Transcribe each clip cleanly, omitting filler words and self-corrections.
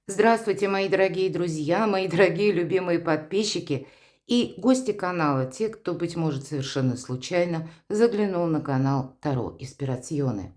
Здравствуйте, мои дорогие друзья, мои дорогие любимые подписчики и гости канала, те, кто, быть может, совершенно случайно заглянул на канал Таро Инспирационе.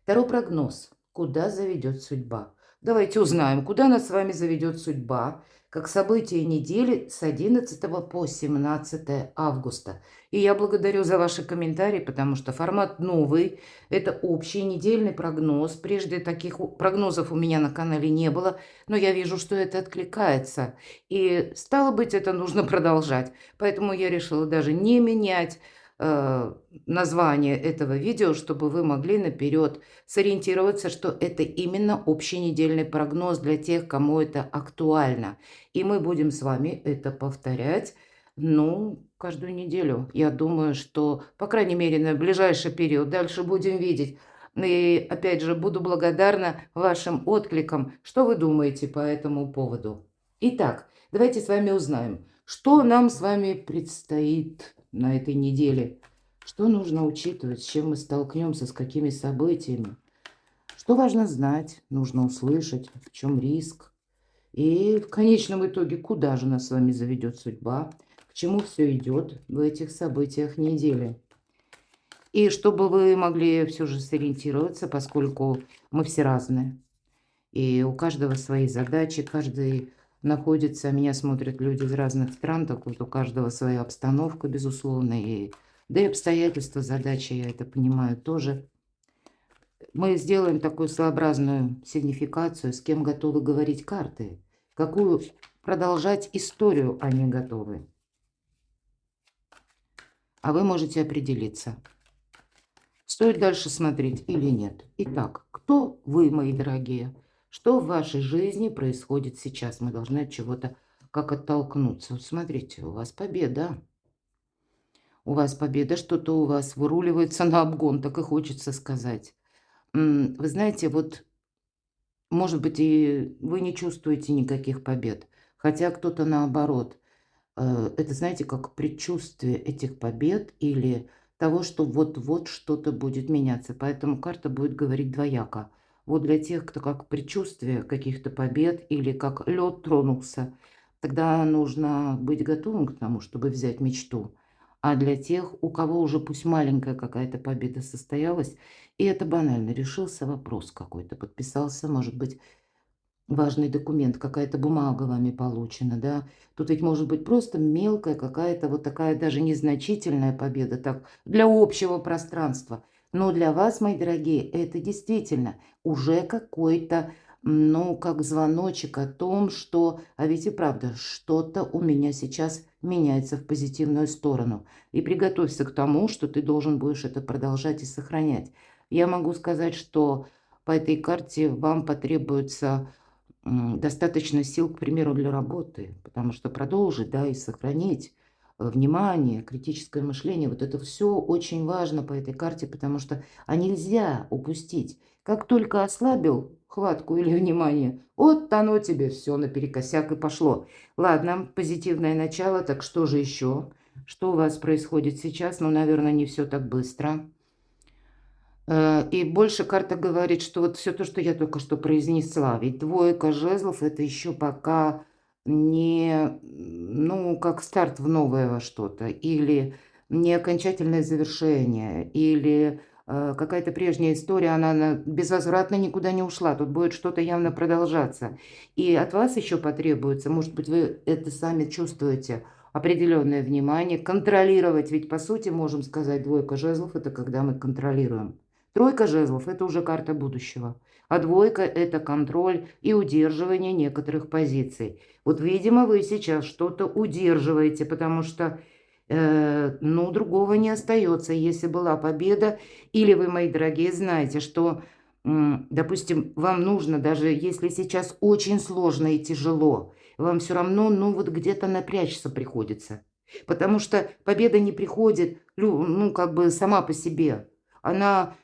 Таро прогноз. Куда заведет судьба? Давайте узнаем, куда нас с вами заведет судьба, как события недели с 11 по 17 августа. И я благодарю за ваши комментарии, потому что формат новый, это общий недельный прогноз. Прежде таких прогнозов у меня на канале не было, но я вижу, что это откликается. И стало быть, это нужно продолжать. Поэтому я решила даже не менять э, название этого видео, чтобы вы могли наперед сориентироваться, что это именно общий недельный прогноз для тех, кому это актуально. И мы будем с вами это повторять, ну, каждую неделю. Я думаю, что, по крайней мере, на ближайший период. Дальше будем видеть. И опять же, буду благодарна вашим откликам. Что вы думаете по этому поводу? Итак, давайте с вами узнаем, что нам с вами предстоит на этой неделе. Что нужно учитывать, с чем мы столкнемся, с какими событиями. Что важно знать, нужно услышать, в чем риск. И в конечном итоге, куда же нас с вами заведет судьба, к чему все идет в этих событиях недели. И чтобы вы могли все же сориентироваться, поскольку мы все разные, и у каждого свои задачи, каждый находится, меня смотрят люди из разных стран, так вот у каждого своя обстановка, безусловно, и, да и обстоятельства, задачи, я это понимаю тоже. Мы сделаем такую своеобразную сигнификацию, с кем готовы говорить карты, какую продолжать историю они готовы. А вы можете определиться, стоит дальше смотреть или нет. Итак, кто вы, мои дорогие? Что в вашей жизни происходит сейчас? Мы должны от чего-то как оттолкнуться. Вот смотрите, у вас победа. У вас победа, что-то у вас выруливается на обгон, так и хочется сказать. Вы знаете, вот, может быть, и вы не чувствуете никаких побед, хотя кто-то наоборот. Это, знаете, как предчувствие этих побед или того, что вот-вот что-то будет меняться. Поэтому карта будет говорить двояко. Вот для тех, кто как предчувствие каких-то побед или как лед тронулся, тогда нужно быть готовым к тому, чтобы взять мечту. А для тех, у кого уже пусть маленькая какая-то победа состоялась, и это банально, решился вопрос какой-то, подписался, может быть, важный документ, какая-то бумага вами получена, да. Тут ведь может быть просто мелкая какая-то вот такая даже незначительная победа, так, для общего пространства. Но для вас, мои дорогие, это действительно уже какой-то, ну, как звоночек о том, что, а ведь и правда, что-то у меня сейчас меняется в позитивную сторону. И приготовься к тому, что ты должен будешь это продолжать и сохранять. Я могу сказать, что по этой карте вам потребуется достаточно сил, к примеру, для работы, потому что продолжить, да, и сохранить внимание, критическое мышление, вот это все очень важно по этой карте, потому что нельзя упустить. Как только ослабил хватку или внимание, вот оно тебе все наперекосяк и пошло. Ладно, позитивное начало, так что же еще? Что у вас происходит сейчас? Ну, наверное, не все так быстро. И больше карта говорит, что вот все то, что я только что произнесла, ведь двойка жезлов — это еще пока не, ну, как старт в новое во что-то, или не окончательное завершение, или какая-то прежняя история, она безвозвратно никуда не ушла, тут будет что-то явно продолжаться. И от вас еще потребуется, может быть, вы это сами чувствуете, определенное внимание, контролировать, ведь по сути, можем сказать, двойка жезлов — это когда мы контролируем. Тройка жезлов — это уже карта будущего, а двойка — это контроль и удерживание некоторых позиций. Вот, видимо, вы сейчас что-то удерживаете, потому что, ну, другого не остается. Если была победа, или вы, мои дорогие, знаете, что, допустим, вам нужно, даже если сейчас очень сложно и тяжело, вам все равно, ну, вот где-то напрячься приходится. Потому что победа не приходит, ну, как бы сама по себе. Она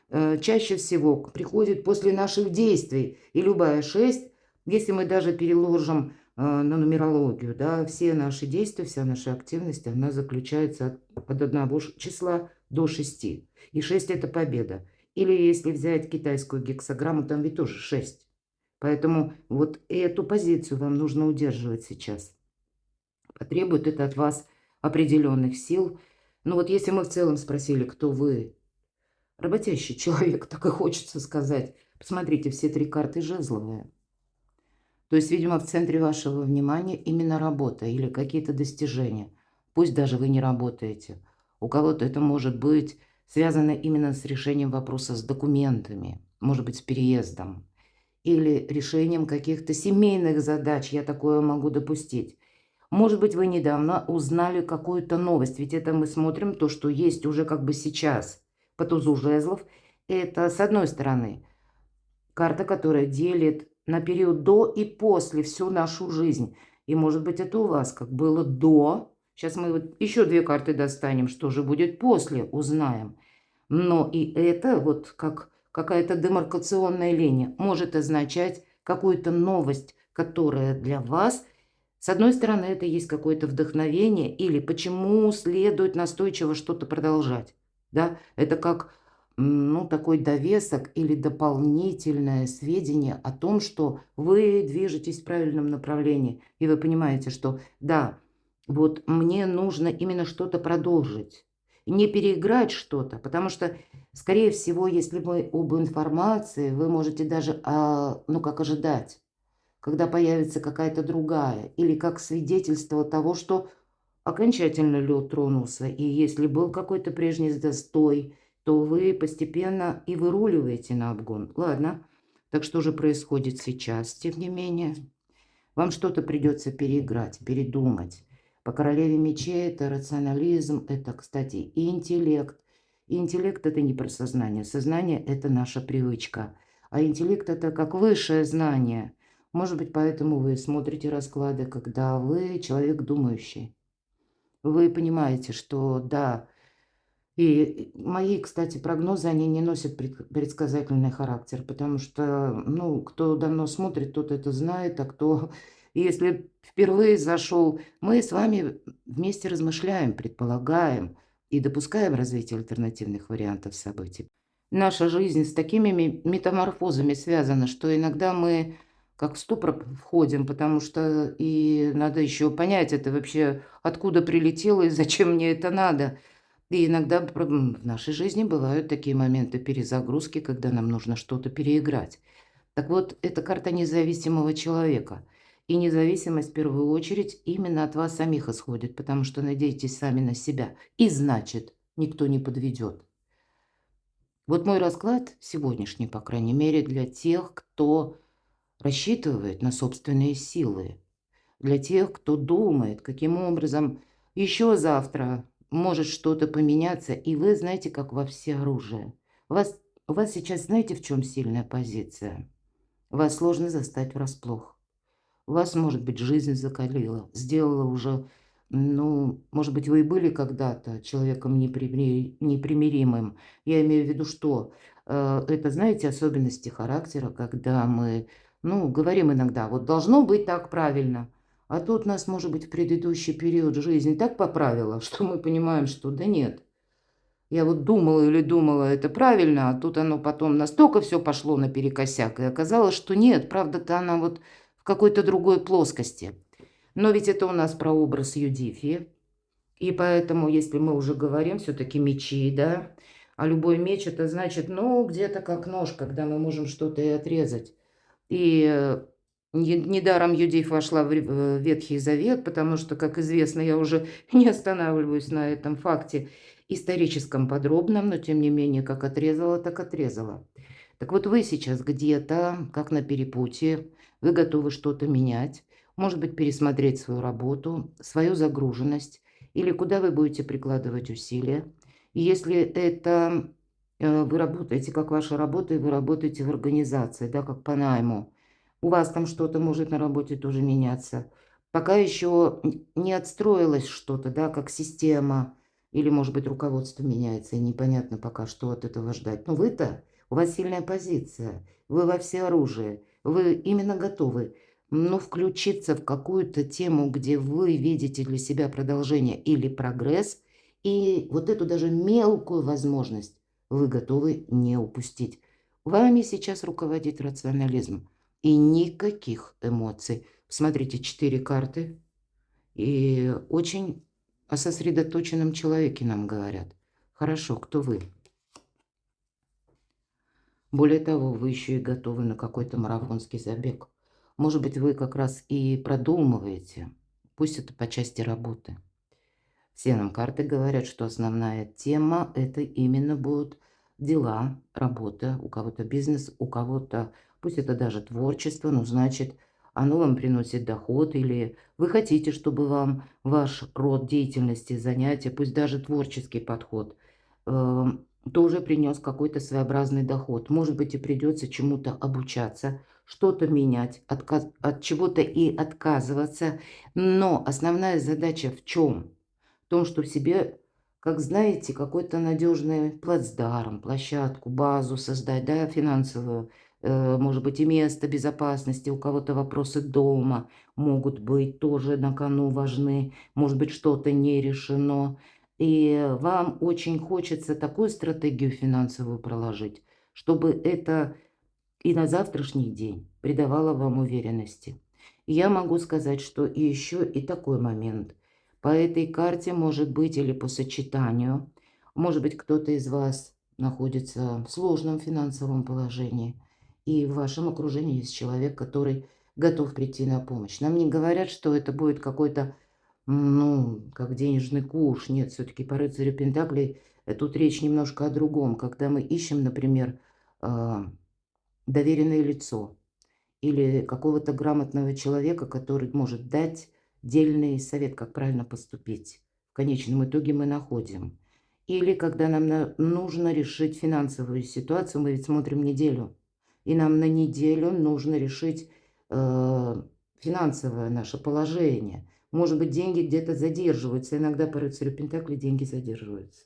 чаще всего приходит после наших действий. И любая 6, если мы даже переложим на нумерологию, да, все наши действия, вся наша активность, она заключается от одного числа до 6. И 6 — это победа. Или если взять китайскую гексаграмму, там ведь тоже 6. Поэтому вот эту позицию вам нужно удерживать сейчас. Потребует это от вас определенных сил. Ну вот если мы в целом спросили, кто вы, работящий человек, так и хочется сказать. Посмотрите, все 3 карты жезловые. То есть, видимо, в центре вашего внимания именно работа или какие-то достижения. Пусть даже вы не работаете. У кого-то это может быть связано именно с решением вопроса с документами, может быть, с переездом или решением каких-то семейных задач. Я такое могу допустить. Может быть, вы недавно узнали какую-то новость, ведь это мы смотрим то, что есть уже как бы сейчас. По тузу жезлов это, с одной стороны, карта, которая делит на период до и после всю нашу жизнь. И, может быть, это у вас как было до. Сейчас мы вот еще 2 карты достанем, что же будет после, узнаем. Но и это вот как какая-то демаркационная линия может означать какую-то новость, которая для вас, с одной стороны, это есть какое-то вдохновение или почему следует настойчиво что-то продолжать. Да? Это как ну, такой довесок или дополнительное сведение о том, что вы движетесь в правильном направлении. И вы понимаете, что да, вот мне нужно именно что-то продолжить. Не переиграть что-то, потому что, скорее всего, если мы об информации, вы можете даже, ну, как ожидать, когда появится какая-то другая, или как свидетельство того, что окончательно лед тронулся, и если был какой-то прежний застой, то вы постепенно и выруливаете на обгон. Ладно, так что же происходит сейчас, тем не менее? Вам что-то придется переиграть, передумать. По королеве мечей это рационализм, это, кстати, и интеллект. И интеллект это не про сознание. Сознание это наша привычка. А интеллект это как высшее знание. Может быть, поэтому вы смотрите расклады, когда вы человек думающий. Вы понимаете, что да, и мои, кстати, прогнозы, они не носят предсказательный характер, потому что, ну, кто давно смотрит, тот это знает, а кто, если впервые зашел, мы с вами вместе размышляем, предполагаем и допускаем развитие альтернативных вариантов событий. Наша жизнь с такими метаморфозами связана, что иногда мы как в ступор входим, потому что и надо еще понять, это вообще откуда прилетело и зачем мне это надо. И иногда в нашей жизни бывают такие моменты перезагрузки, когда нам нужно что-то переиграть. Так вот, это карта независимого человека. И независимость в первую очередь именно от вас самих исходит, потому что надейтесь сами на себя. И значит, никто не подведет. Вот мой расклад сегодняшний, по крайней мере, для тех, кто рассчитывает на собственные силы, для тех, кто думает, каким образом еще завтра может что-то поменяться, и вы знаете, как во всеоружие. У вас сейчас знаете, в чем сильная позиция? Вас сложно застать врасплох. Вас, может быть, жизнь закалила, сделала уже, ну, может быть, вы и были когда-то человеком непримиримым. Я имею в виду, что это, знаете, особенности характера, когда мы, ну, говорим иногда, вот должно быть так правильно. А тут нас, может быть, в предыдущий период жизни так поправило, что мы понимаем, что да нет. Я вот думала или думала, это правильно, а тут оно потом настолько все пошло наперекосяк, и оказалось, что нет, правда-то она вот в какой-то другой плоскости. Но ведь это у нас про образ Юдифи, и поэтому, если мы уже говорим, все-таки мечи, да, а любой меч это значит, ну, где-то как нож, когда мы можем что-то и отрезать. И недаром Юдифь вошла в Ветхий Завет, потому что, как известно, я уже не останавливаюсь на этом факте историческом подробном, но тем не менее, как отрезала, так отрезала. Так вот вы сейчас где-то, как на перепутье, вы готовы что-то менять, может быть, пересмотреть свою работу, свою загруженность, или куда вы будете прикладывать усилия. И если это вы работаете, как ваша работа, и вы работаете в организации, да, как по найму, у вас там что-то может на работе тоже меняться. Пока еще не отстроилось что-то, да, как система, или, может быть, руководство меняется, и непонятно пока, что от этого ждать. Но вы-то, у вас сильная позиция, вы во всеоружии, вы именно готовы, ну, включиться в какую-то тему, где вы видите для себя продолжение или прогресс, и вот эту даже мелкую возможность вы готовы не упустить. Вами сейчас руководит рационализм. и никаких эмоций. Смотрите, 4 карты. И очень о сосредоточенном человеке нам говорят. Хорошо, кто вы? Более того, вы еще и готовы на какой-то марафонский забег. Может быть, вы как раз и продумываете, пусть это по части работы. Все нам карты говорят, что основная тема это именно будут дела, работа, у кого-то бизнес, у кого-то, пусть это даже творчество, но значит, оно вам приносит доход, или вы хотите, чтобы вам ваш род деятельности, занятия, пусть даже творческий подход, тоже принес какой-то своеобразный доход. Может быть, и придется чему-то обучаться, что-то менять, от чего-то и отказываться. Но основная задача в чем? В том, что в себе, как знаете, какой-то надежный плацдарм, площадку, базу создать, да, финансовую, может быть, и место безопасности, у кого-то вопросы дома могут быть тоже на кону важны, может быть, что-то не решено. И вам очень хочется такую стратегию финансовую проложить, чтобы это и на завтрашний день придавало вам уверенности. И я могу сказать, что и еще и такой момент. По этой карте может быть или по сочетанию, может быть, кто-то из вас находится в сложном финансовом положении, и в вашем окружении есть человек, который готов прийти на помощь. Нам не говорят, что это будет какой-то, ну, как денежный куш. Нет, все-таки по рыцарю Пентаклей тут речь немножко о другом. Когда мы ищем, например, доверенное лицо или какого-то грамотного человека, который может дать дельный совет, как правильно поступить. В конечном итоге мы находим. Или когда нам нужно решить финансовую ситуацию, мы ведь смотрим неделю. И нам на неделю нужно решить финансовое наше положение. Может быть, деньги где-то задерживаются. Иногда по рыцарю Пентакли деньги задерживаются.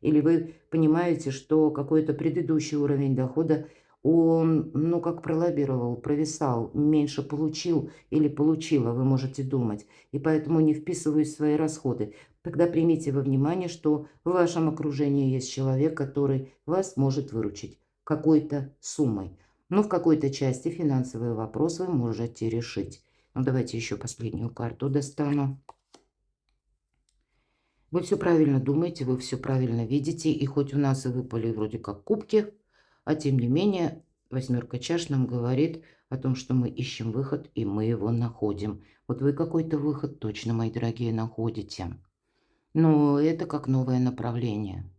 Или вы понимаете, что какой-то предыдущий уровень дохода он, ну, как пролоббировал, провисал, меньше получил или получила, вы можете думать, и поэтому не вписываюсь в свои расходы. Тогда примите во внимание, что в вашем окружении есть человек, который вас может выручить какой-то суммой. Но в какой-то части финансовый вопрос вы можете решить. Ну, давайте еще последнюю карту достану. Вы все правильно думаете, вы все правильно видите, и хоть у нас и выпали вроде как кубки, а тем не менее восьмерка чаш нам говорит о том, что мы ищем выход, и мы его находим. Вот вы какой-то выход точно, мои дорогие, находите. Но это как новое направление.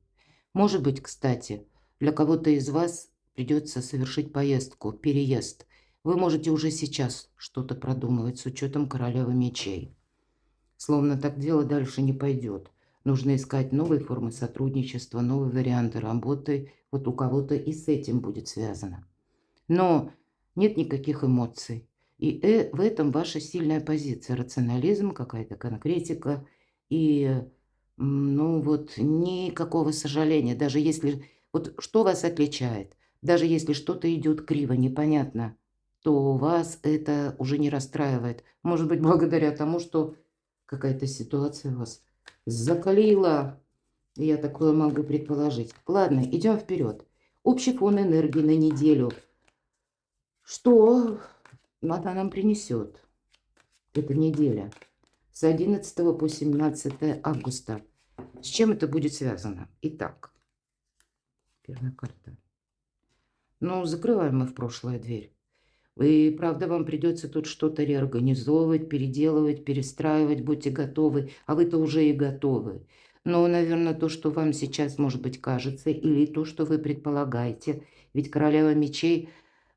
Может быть, кстати, для кого-то из вас придется совершить поездку, переезд. Вы можете уже сейчас что-то продумывать с учетом королевы мечей. Словно так дело дальше не пойдет. Нужно искать новые формы сотрудничества, новые варианты работы. Вот у кого-то и с этим будет связано. Но нет никаких эмоций. И в этом ваша сильная позиция. Рационализм, какая-то конкретика. И, ну вот, никакого сожаления. Даже если... Вот что вас отличает? Даже если что-то идет криво, непонятно, то вас это уже не расстраивает. Может быть, благодаря тому, что какая-то ситуация вас закалила. Я такое могу предположить. Ладно, идем вперед. Общий фон энергии на неделю. Что она нам принесет? Эта неделя. С 11 по 17 августа. С чем это будет связано? Итак, первая карта. Ну, закрываем мы в прошлое дверь. И, правда, вам придется тут что-то реорганизовывать, переделывать, перестраивать. Будьте готовы. А вы-то уже и готовы. Но, наверное, то, что вам сейчас, может быть, кажется, или то, что вы предполагаете. Ведь королева мечей,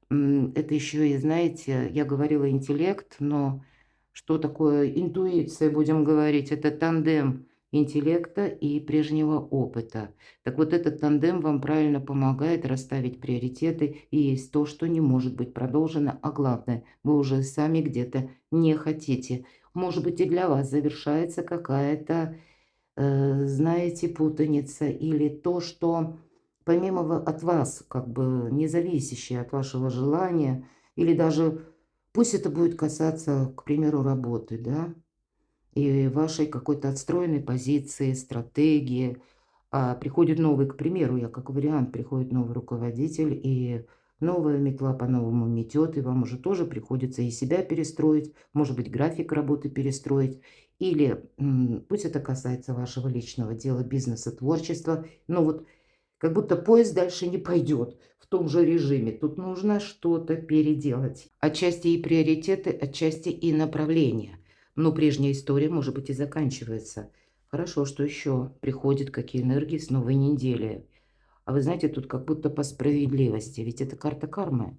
это еще и, знаете, я говорила интеллект, но что такое интуиция, будем говорить? Это тандем интеллекта и прежнего опыта. Так вот, этот тандем вам правильно помогает расставить приоритеты, и есть то, что не может быть продолжено, а главное, вы уже сами где-то не хотите. Может быть, и для вас завершается какая-то, знаете, путаница, или то, что помимо от вас, как бы независящее от вашего желания, или даже пусть это будет касаться, к примеру, работы, да, и вашей какой-то отстроенной позиции, стратегии. Приходит новый, к примеру, я как вариант, приходит новый руководитель, и Новая метла по-новому метет, и вам уже тоже приходится и себя перестроить, может быть, график работы перестроить, или пусть это касается вашего личного дела, бизнеса, творчества, но вот как будто поезд дальше не пойдет в том же режиме. Тут нужно что-то переделать. Отчасти и приоритеты, отчасти и направления. Но прежняя история, может быть, и заканчивается. Хорошо, что еще приходят какие энергии с новой недели. А вы знаете, тут как будто по справедливости. Ведь это карта кармы,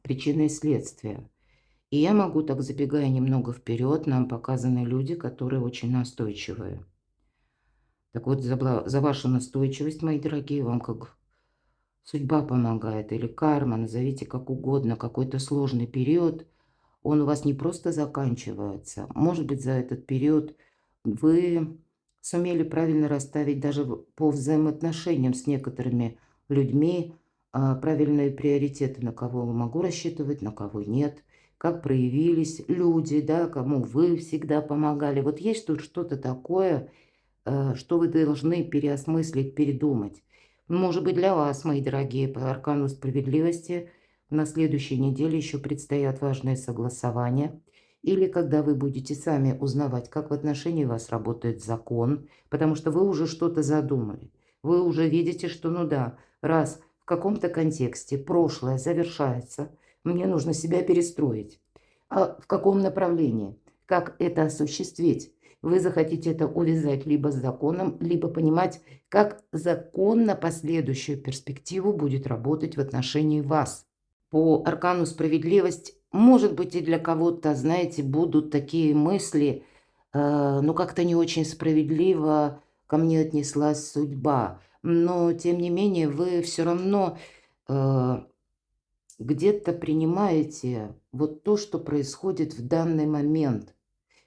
причины и следствия. И я могу, так забегая немного вперед, нам показаны люди, которые очень настойчивые. Так вот, за вашу настойчивость, мои дорогие, вам как судьба помогает или карма, назовите как угодно, какой-то сложный период, он у вас не просто заканчивается. Может быть, за этот период вы сумели правильно расставить даже по взаимоотношениям с некоторыми людьми правильные приоритеты, на кого могу рассчитывать, на кого нет, как проявились люди, да, кому вы всегда помогали. Вот есть тут что-то такое, что вы должны переосмыслить, передумать. Может быть, для вас, мои дорогие, по аркану справедливости на следующей неделе еще предстоят важные согласования. Или когда вы будете сами узнавать, как в отношении вас работает закон, потому что вы уже что-то задумали. Вы уже видите, что, ну да, раз в каком-то контексте прошлое завершается, мне нужно себя перестроить. А в каком направлении? Как это осуществить? Вы захотите это увязать либо с законом, либо понимать, как закон на последующую перспективу будет работать в отношении вас. По аркану справедливость, может быть, и для кого-то, знаете, будут такие мысли, ну как-то не очень справедливо ко мне отнеслась судьба. Но, тем не менее, вы все равно э, где-то принимаете вот то, что происходит в данный момент.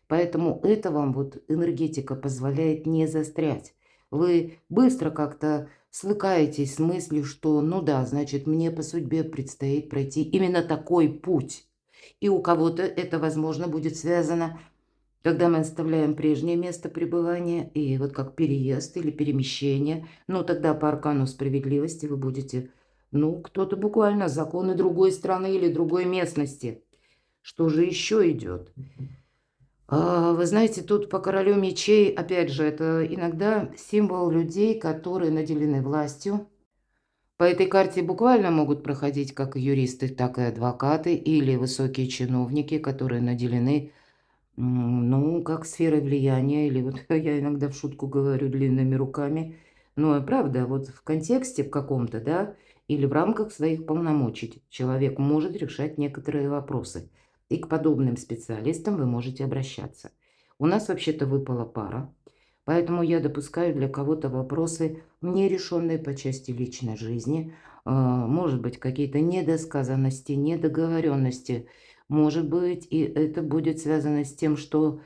Поэтому это вам вот энергетика позволяет не застрять. Вы быстро как-то свыкаетесь с мыслью, что ну да, значит, мне по судьбе предстоит пройти именно такой путь. И у кого-то это, возможно, будет связано, когда мы оставляем прежнее место пребывания, и вот как переезд или перемещение, ну тогда по аркану справедливости вы будете, ну, кто-то буквально законы другой страны или другой местности. Что же еще идет? Вы знаете, тут по королю мечей, опять же, это иногда символ людей, которые наделены властью. По этой карте буквально могут проходить как юристы, так и адвокаты или высокие чиновники, которые наделены, ну, как сферой влияния, или вот я иногда в шутку говорю длинными руками. Но правда, вот в контексте в каком-то, да, или в рамках своих полномочий человек может решать некоторые вопросы. И к подобным специалистам вы можете обращаться. У нас вообще-то выпала пара, поэтому я допускаю для кого-то вопросы, нерешенные по части личной жизни, может быть, какие-то недосказанности, недоговоренности, может быть, и это будет связано с тем, что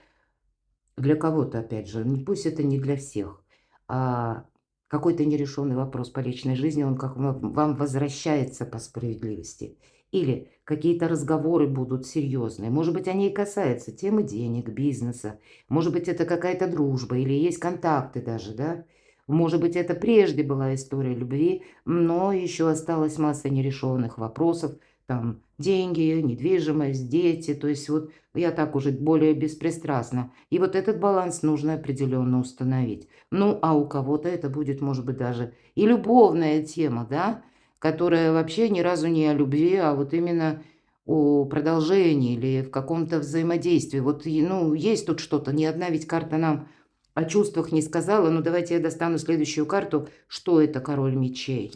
для кого-то, опять же, пусть это не для всех, а какой-то нерешенный вопрос по личной жизни, он как вам возвращается по справедливости. Или какие-то разговоры будут серьезные. Может быть, они и касаются темы денег, бизнеса. Может быть, это какая-то дружба или есть контакты даже, да? Может быть, это прежде была история любви, но еще осталась масса нерешенных вопросов. Там деньги, недвижимость, дети. То есть вот я так уже более беспристрастна. И вот этот баланс нужно определенно установить. Ну, а у кого-то это будет, может быть, даже и любовная тема, да, которая вообще ни разу не о любви, а вот именно о продолжении или в каком-то взаимодействии. Вот, ну, есть тут что-то. Ни одна ведь карта нам о чувствах не сказала. Ну, давайте я достану следующую карту. Что это король мечей?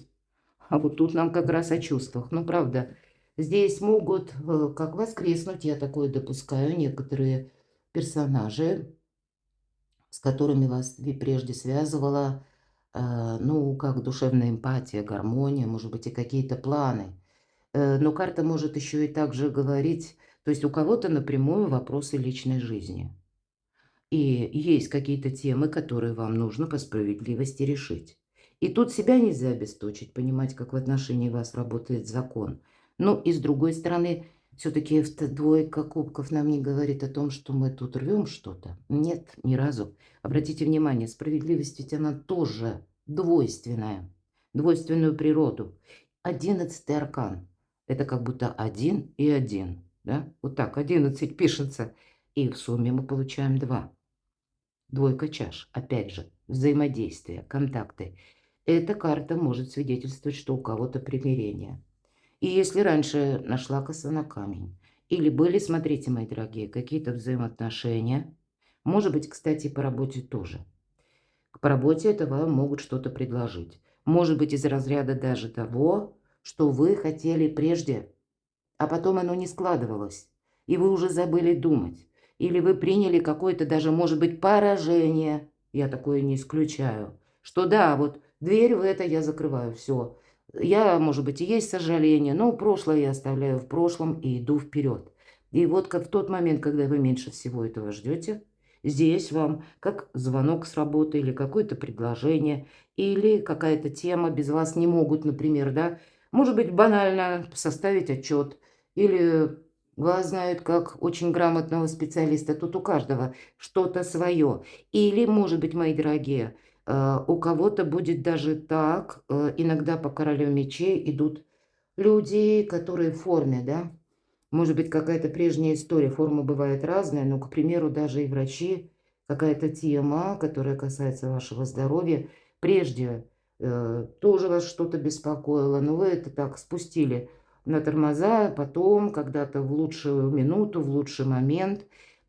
А вот тут нам как раз о чувствах. Ну, правда, здесь могут как воскреснуть, я такое допускаю, некоторые персонажи, с которыми вас прежде связывала, ну, как душевная эмпатия, гармония, может быть, и какие-то планы. Но карта может еще и также говорить, то есть у кого-то напрямую вопросы личной жизни. И есть какие-то темы, которые вам нужно по справедливости решить. И тут себя нельзя обесточить, понимать, как в отношении вас работает закон. Ну и с другой стороны, все-таки двойка кубков нам не говорит о том, что мы тут рвем что-то. Нет, ни разу. Обратите внимание, справедливость ведь она тоже двойственная, двойственную природу. 11-й аркан. Это как будто 1 и 1, да? Вот так, 11 пишется. И в сумме мы получаем 2. Двойка чаш. Опять же, взаимодействие, контакты. Эта карта может свидетельствовать, что у кого-то примирение. И если раньше нашла коса на камень, или были, смотрите, мои дорогие, какие-то взаимоотношения, может быть, кстати, по работе тоже. По работе это вам могут что-то предложить. Может быть, из разряда даже того, что вы хотели прежде, а потом оно не складывалось, и вы уже забыли думать. Или вы приняли какое-то даже, может быть, поражение, я такое не исключаю, что да, вот дверь в это я закрываю, все. Я, может быть, и есть сожаление, но прошлое я оставляю в прошлом и иду вперед. И вот как в тот момент, когда вы меньше всего этого ждете, здесь вам как звонок с работы или какое-то предложение, или какая-то тема, без вас не могут, например, да, может быть, банально составить отчет, или вас знают как очень грамотного специалиста. Тут у каждого что-то свое. Или, может быть, мои дорогие, у кого-то будет даже так, иногда по королю мечей идут люди, которые в форме, да. Может быть, какая-то прежняя история, форма бывает разная, но, к примеру, даже и врачи, какая-то тема, которая касается вашего здоровья, прежде тоже вас что-то беспокоило, но вы это так спустили на тормоза, потом, когда-то в лучшую минуту, в лучший момент,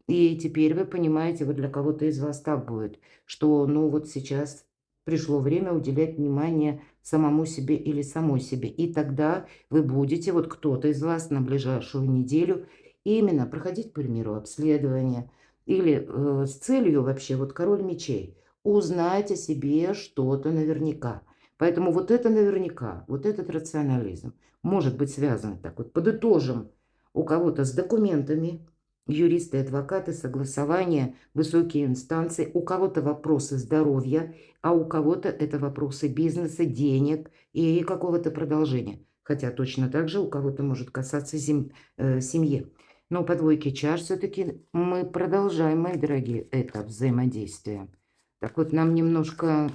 и теперь вы понимаете, вот для кого-то из вас так будет, что, ну, вот сейчас пришло время уделять внимание самому себе или самой себе, и тогда вы будете, вот кто-то из вас на ближайшую неделю, именно проходить, к примеру, обследование или с целью вообще, вот король мечей, узнать о себе что-то наверняка. Поэтому вот это наверняка, вот этот рационализм может быть связан так вот. Подытожим, у кого-то с документами, юристы, адвокаты, согласования, высокие инстанции, у кого-то вопросы здоровья, а у кого-то это вопросы бизнеса, денег и какого-то продолжения. Хотя точно так же у кого-то может касаться семьи. Но по двойке чаш все-таки мы продолжаем, мои дорогие, это взаимодействие. Так вот, нам немножко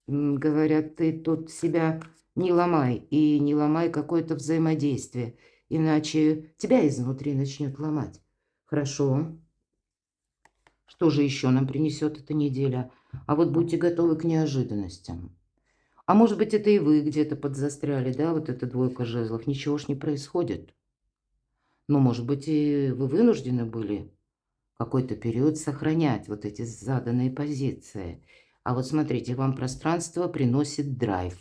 говорят, ты тут себя не ломай, и не ломай какое-то взаимодействие, иначе тебя изнутри начнет ломать. Хорошо. Что же еще нам принесет эта неделя? А вот будьте готовы к неожиданностям. А может быть, это и вы где-то подзастряли, да, вот эта двойка жезлов, ничего ж не происходит. Но, может быть, и вы вынуждены были какой-то период сохранять вот эти заданные позиции. А вот смотрите, вам пространство приносит драйв,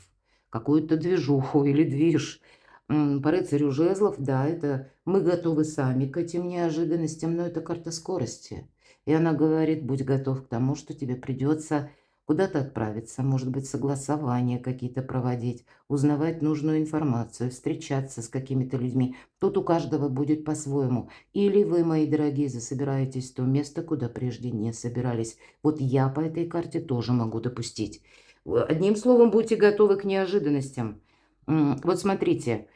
какую-то движуху или движ. По рыцарю жезлов, да, это мы готовы сами к этим неожиданностям, но это карта скорости. И она говорит, будь готов к тому, что тебе придется куда-то отправиться, может быть, согласования какие-то проводить, узнавать нужную информацию, встречаться с какими-то людьми. Тут у каждого будет по-своему. Или вы, мои дорогие, засобираетесь в то место, куда прежде не собирались. Вот я по этой карте тоже могу допустить. Одним словом, будьте готовы к неожиданностям. Вот смотрите,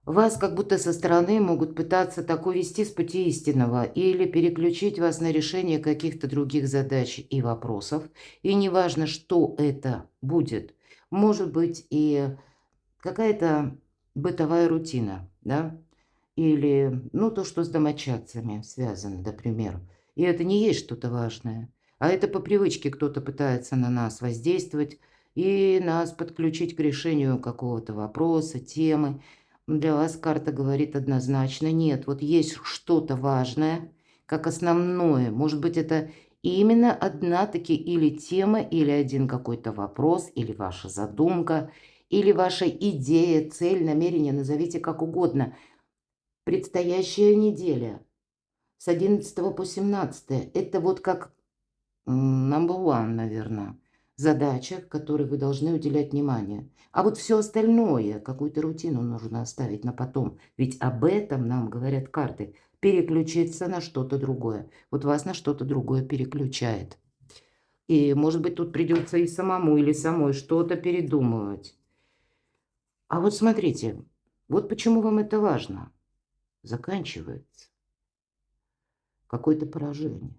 вас как будто со стороны могут пытаться так увести с пути истинного или переключить вас на решение каких-то других задач и вопросов. И неважно, что это будет. Может быть и какая-то бытовая рутина, да? Или, ну, то, что с домочадцами связано, например. И это не есть что-то важное. А это по привычке кто-то пытается на нас воздействовать и нас подключить к решению какого-то вопроса, темы. Для вас карта говорит однозначно нет. Вот есть что-то важное, как основное. Может быть, это именно одна-таки или тема, или один какой-то вопрос, или ваша задумка, или ваша идея, цель, намерение, назовите как угодно. Предстоящая неделя с 11 по 17 это вот как number one, наверное, задача, которой вы должны уделять внимание. А вот все остальное, какую-то рутину нужно оставить на потом. Ведь об этом нам говорят карты. Переключиться на что-то другое. Вот вас на что-то другое переключает. И, может быть, тут придется и самому или самой что-то передумывать. А вот смотрите, вот почему вам это важно. Заканчивается какое-то поражение,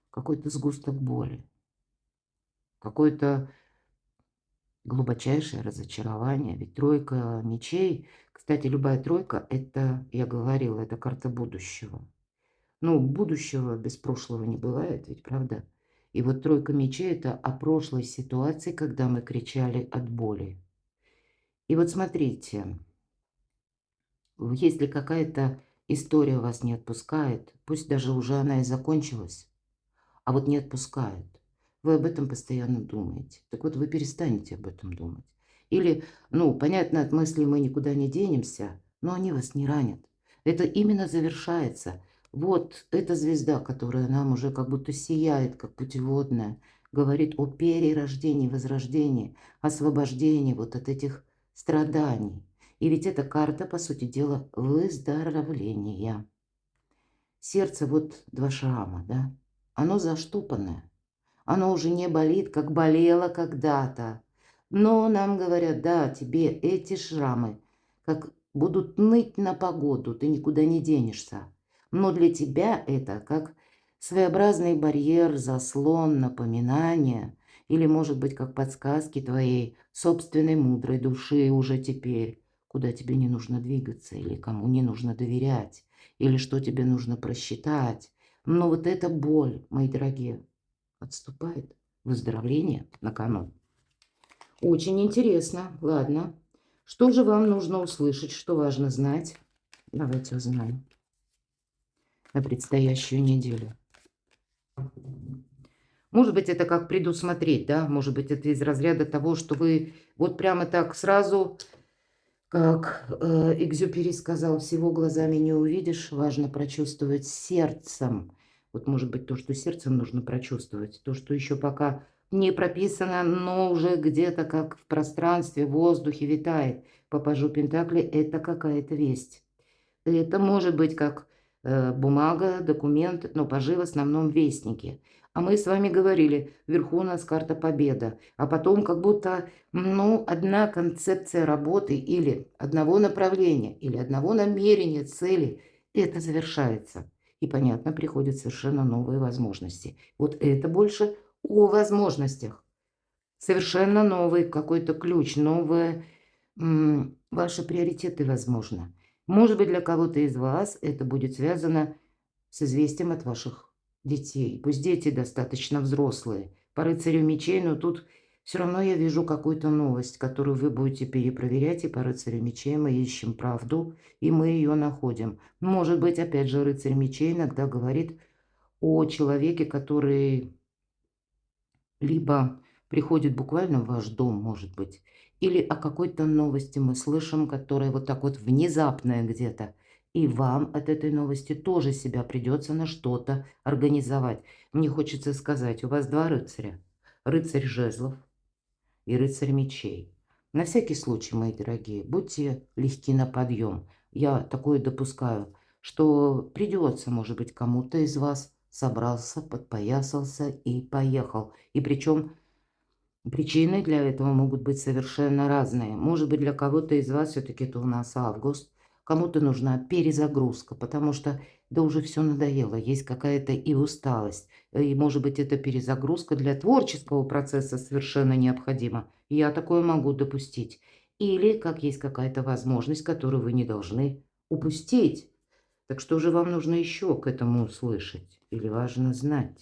какой-то сгусток боли, какой-то глубочайшее разочарование. Ведь тройка мечей, кстати, любая тройка, это, я говорила, это карта будущего. Ну, будущего без прошлого не бывает, ведь правда? И вот тройка мечей – это о прошлой ситуации, когда мы кричали от боли. И вот смотрите, если какая-то история вас не отпускает, пусть даже уже она и закончилась, а вот не отпускает, вы об этом постоянно думаете. Так вот, вы перестанете об этом думать. Или, ну, понятно, от мыслей мы никуда не денемся, но они вас не ранят. Это именно завершается. Вот эта звезда, которая нам уже как будто сияет, как путеводная, говорит о перерождении, возрождении, освобождении вот от этих страданий. И ведь эта карта, по сути дела, выздоровления. Сердце, вот два шрама, да, оно заштопанное. Оно уже не болит, как болело когда-то. Но нам говорят, да, тебе эти шрамы как будут ныть на погоду, ты никуда не денешься. Но для тебя это как своеобразный барьер, заслон, напоминание, или, может быть, как подсказки твоей собственной мудрой души уже теперь, куда тебе не нужно двигаться, или кому не нужно доверять, или что тебе нужно просчитать. Но вот эта боль, мои дорогие, отступает. Выздоровление на кону. Очень интересно. Ладно. Что же вам нужно услышать? Что важно знать? Давайте узнаем. На предстоящую неделю. Может быть, это как предусмотреть, да? Может быть, это из разряда того, что вы вот прямо так сразу, как Экзюпери сказал, всего глазами не увидишь, важно прочувствовать сердцем. Вот может быть то, что сердцем нужно прочувствовать, то, что еще пока не прописано, но уже где-то как в пространстве, в воздухе витает. По пажу Пентакли это какая-то весть. Это может быть как бумага, документ, но пажи в основном вестники. А мы с вами говорили, вверху у нас карта победа, а потом как будто, ну, одна концепция работы или одного направления, или одного намерения, цели, это завершается. И, понятно, приходят совершенно новые возможности. Вот это больше о возможностях. Совершенно новый какой-то ключ, новые ваши приоритеты, возможно. Может быть, для кого-то из вас это будет связано с известием от ваших детей. Пусть дети достаточно взрослые. По рыцарю мечей, но тут все равно я вижу какую-то новость, которую вы будете перепроверять. И по рыцарю мечей мы ищем правду, и мы ее находим. Может быть, опять же, рыцарь мечей иногда говорит о человеке, который либо приходит буквально в ваш дом, может быть, или о какой-то новости мы слышим, которая вот так вот внезапная где-то, и вам от этой новости тоже себя придется на что-то организовать. Мне хочется сказать, у вас два рыцаря. Рыцарь жезлов и рыцарь мечей. На всякий случай, мои дорогие, будьте легки на подъем. Я такое допускаю, что придется, может быть, кому-то из вас собрался, подпоясался и поехал. И причем причины для этого могут быть совершенно разные. Может быть, для кого-то из вас все-таки это у нас август, кому-то нужна перезагрузка, потому что да уже все надоело, есть какая-то и усталость. И может быть, эта перезагрузка для творческого процесса совершенно необходима. Я такое могу допустить. Или как есть какая-то возможность, которую вы не должны упустить. Так что же вам нужно еще к этому услышать? Или важно знать?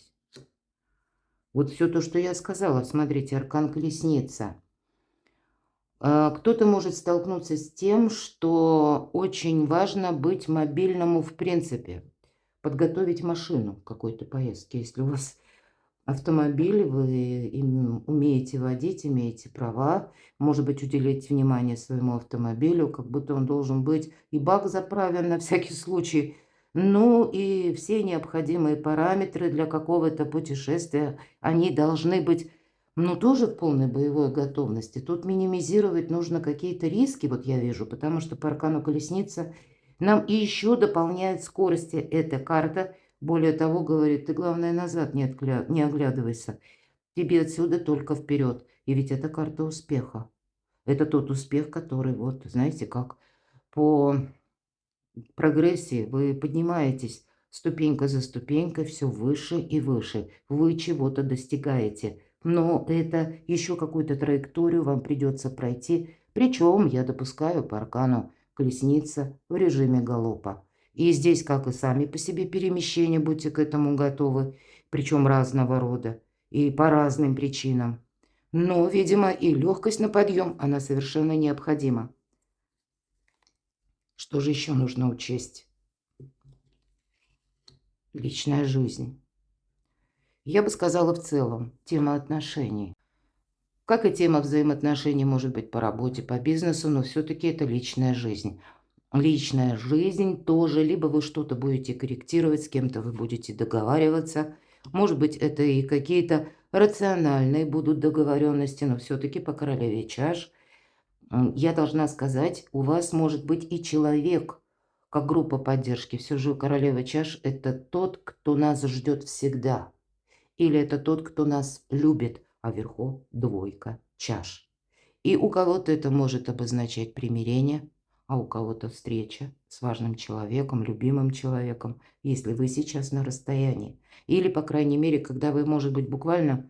Вот все то, что я сказала, смотрите, аркан колесница. Кто-то может столкнуться с тем, что очень важно быть мобильному в принципе. Подготовить машину к какой-то поездке. Если у вас автомобиль, вы им умеете водить, имеете права, может быть, уделить внимание своему автомобилю, как будто он должен быть и бак заправлен на всякий случай, ну и все необходимые параметры для какого-то путешествия, они должны быть, ну, тоже в полной боевой готовности. Тут минимизировать нужно какие-то риски, вот я вижу, потому что по аркану колесница нам и еще дополняет скорости эта карта. Более того, говорит, ты, главное, назад не оглядывайся. Тебе отсюда только вперед. И ведь это карта успеха. Это тот успех, который, вот, знаете, как по прогрессии вы поднимаетесь ступенька за ступенькой, все выше и выше. Вы чего-то достигаете. но это еще какую-то траекторию вам придется пройти. Причем я допускаю по аркану колесница в режиме галопа. И здесь, как и сами по себе перемещения, будьте к этому готовы, причем разного рода и по разным причинам. Но, видимо, и легкость на подъем, она совершенно необходима. Что же еще нужно учесть? Личная жизнь. Я бы сказала в целом, тема отношений. Как и тема взаимоотношений может быть по работе, по бизнесу, но все-таки это личная жизнь. Личная жизнь тоже, либо вы что-то будете корректировать, с кем-то вы будете договариваться. Может быть, это и какие-то рациональные будут договоренности, но все-таки по королеве чаш. Я должна сказать, у вас может быть и человек, как группа поддержки. Все же королева чаш – это тот, кто нас ждет всегда. Или это тот, кто нас любит, а вверху двойка чаш. И у кого-то это может обозначать примирение, а у кого-то встреча с важным человеком, любимым человеком, если вы сейчас на расстоянии. Или, по крайней мере, когда вы, может быть, буквально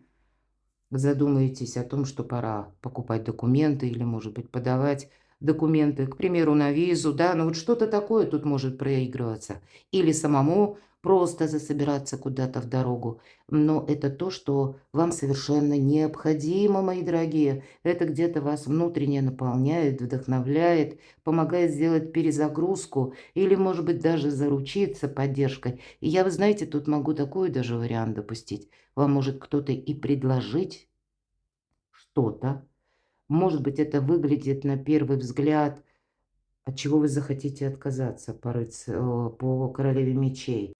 задумаетесь о том, что пора покупать документы или, может быть, подавать документы, к примеру, на визу, да, ну вот что-то такое тут может проигрываться. Или самому просто засобираться куда-то в дорогу. Но это то, что вам совершенно необходимо, мои дорогие. Это где-то вас внутренне наполняет, вдохновляет, помогает сделать перезагрузку или, может быть, даже заручиться поддержкой. И я, вы знаете, тут могу такой даже вариант допустить. Вам может кто-то и предложить что-то. Может быть, это выглядит на первый взгляд, от чего вы захотите отказаться по королеве мечей.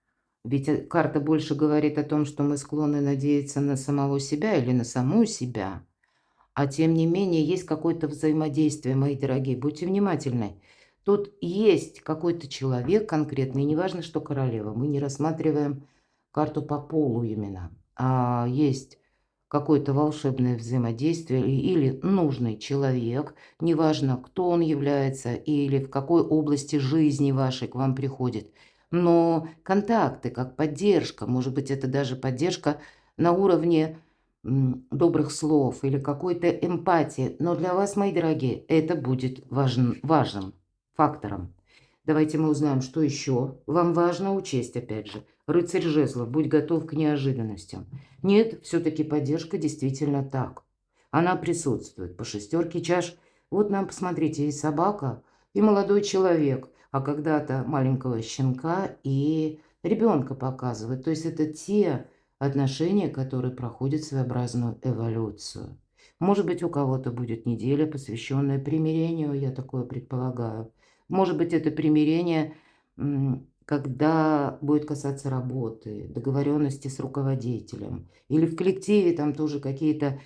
Ведь карта больше говорит о том, что мы склонны надеяться на самого себя или на саму себя. А тем не менее, есть какое-то взаимодействие, мои дорогие. Будьте внимательны. Тут есть какой-то человек конкретный, неважно, что королева. Мы не рассматриваем карту по полу именно. А есть какое-то волшебное взаимодействие или нужный человек, неважно, кто он является или в какой области жизни вашей к вам приходит. Но контакты, как поддержка, может быть, это даже поддержка на уровне добрых слов или какой-то эмпатии. Но для вас, мои дорогие, это будет важным фактором. Давайте мы узнаем, что еще вам важно учесть, опять же. Рыцарь жезлов, будь готов к неожиданностям. Нет, все-таки поддержка действительно так. Она присутствует по шестерке чаш. Вот нам, посмотрите, и собака, и молодой человек, а когда-то маленького щенка и ребенка показывает. То есть это те отношения, которые проходят своеобразную эволюцию. Может быть, у кого-то будет неделя, посвященная примирению, я такое предполагаю. Может быть, это примирение, когда будет касаться работы, договоренности с руководителем. Или в коллективе там тоже какие-то,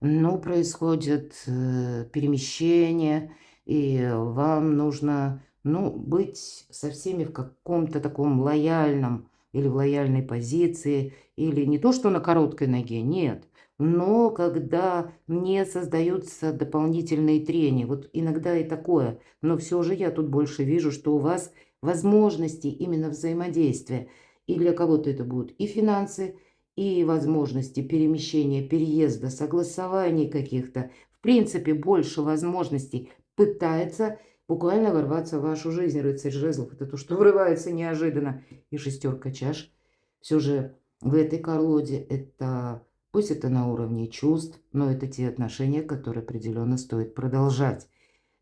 ну, происходят перемещения, и вам нужно, ну, быть со всеми в каком-то таком лояльном или в лояльной позиции, или не то, что на короткой ноге, нет, но когда не создаются дополнительные трения. Вот иногда и такое. Но все же я тут больше вижу, что у вас возможности именно взаимодействия. И для кого-то это будут и финансы, и возможности перемещения, переезда, согласований каких-то. В принципе, больше возможностей пытается буквально ворваться в вашу жизнь. Рыцарь жезлов – это то, что врывается неожиданно. И шестерка чаш. Все же в этой колоде это, пусть это на уровне чувств, но это те отношения, которые определенно стоит продолжать.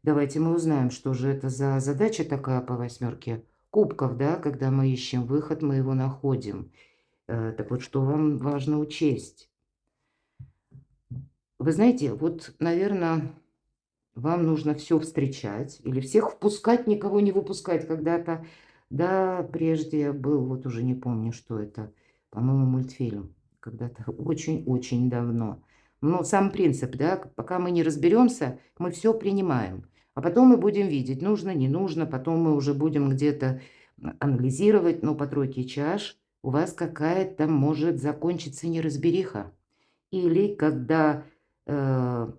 Давайте мы узнаем, что же это за задача такая по восьмерке кубков, да, когда мы ищем выход, мы его находим. Так вот, что вам важно учесть? Вы знаете, вот, наверное, вам нужно все встречать или всех впускать, никого не выпускать. Когда-то, да, прежде был, вот уже не помню, что это, по-моему, мультфильм. Когда-то очень-очень давно. Но сам принцип, да, пока мы не разберемся, мы все принимаем. А потом мы будем видеть, нужно, не нужно. Потом мы уже будем где-то анализировать. Но по тройке чаш у вас какая-то может закончиться неразбериха. Или когда вы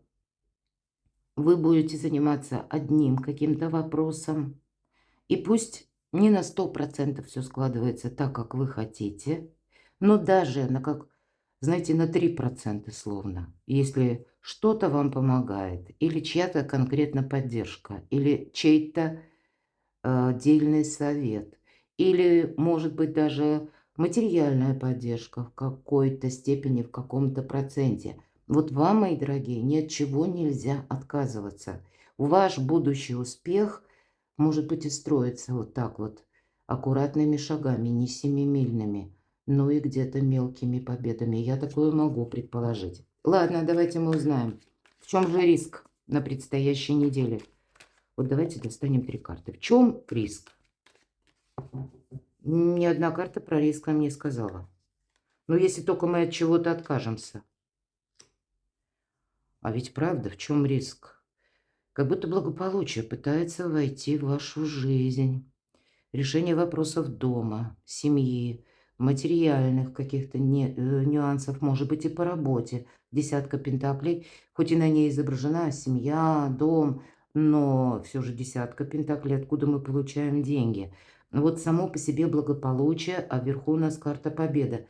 будете заниматься одним каким-то вопросом, и пусть не на 100% все складывается так, как вы хотите, но даже на как, знаете, на 3% словно. Если что-то вам помогает, или чья-то конкретно поддержка, или чей-то дельный совет, или, может быть, даже материальная поддержка в какой-то степени, в каком-то проценте. Вот вам, мои дорогие, ни от чего нельзя отказываться. Ваш будущий успех, может быть, и строится вот так вот, аккуратными шагами, не семимильными, но и где-то мелкими победами. Я такое могу предположить. Ладно, давайте мы узнаем, в чем же риск на предстоящей неделе. Вот давайте достанем 3 карты. В чем риск? Ни одна карта про риск нам не сказала. Но если только мы от чего-то откажемся. А ведь правда, в чем риск? Как будто благополучие пытается войти в вашу жизнь. Решение вопросов дома, семьи, материальных каких-то нюансов, может быть, и по работе. Десятка пентаклей, хоть и на ней изображена семья, дом, но все же десятка пентаклей, откуда мы получаем деньги. Вот само по себе благополучие, а вверху у нас карта победа.